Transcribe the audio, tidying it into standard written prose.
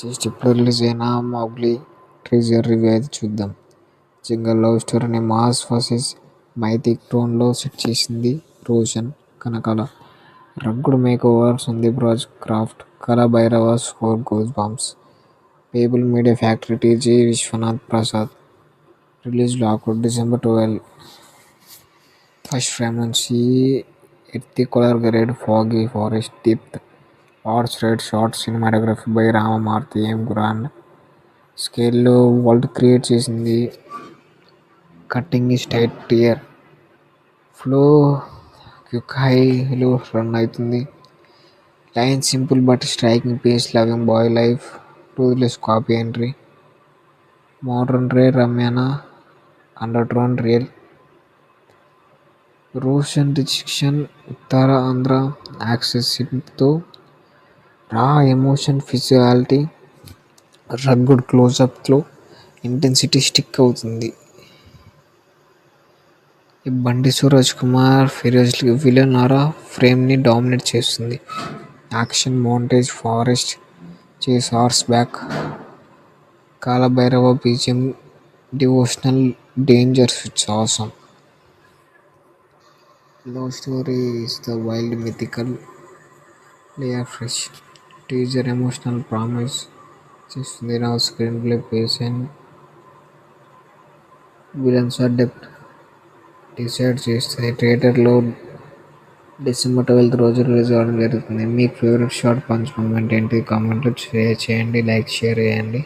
Just ఇప్పుడు release అయిన Mowgli teaser review అయితే చూద్దాం. జింగల్ లవ్ స్టోరీని మాస్ వర్సెస్ మైథిక్ టోన్లో సెట్ చేసింది Roshan Kanakala. Rugged makeover Sandeep Raj craft, Kala Bhairava score goes bombs, people media factory TG Vishwanath Prasad. Release lockout December 12. First frame నుంచి earth colour grade foggy forest depth arts right short cinematography by రామమారుతి M grand స్కేల్లో world create చేసింది. Cutting is tight tear flow quick హైలో run అవుతుంది. Line simple but striking face loving boy life ruthless copy entry modern ray రమ్యాన undertone real Roshan డిస్క్షన్ ఉత్తర ఆంధ్ర యాక్సెస్తో raw emotion ఫిజియాలిటీ rugged క్లోజప్లో ఇంటెన్సిటీ స్టిక్ అవుతుంది. ఈ బండి సూరజ్ కుమార్ ఫిరోజ్ విలన్ ఆరా ఫ్రేమ్ని డామినేట్ చేస్తుంది. Action montage forest chase horse back Kalabhairava BGM devotional danger switch awesome. Love story is the wild mythical layer fresh teaser emotional promise చేస్తుంది. నా screenplay patient villains depth decide చేస్తుంది. థియేటర్లో December 12 రోజు release అవ్వడం జరుగుతుంది. మీ favourite short punch moment ఏంటి? కామెంట్లో చేయండి, లైక్ షేర్ చేయండి.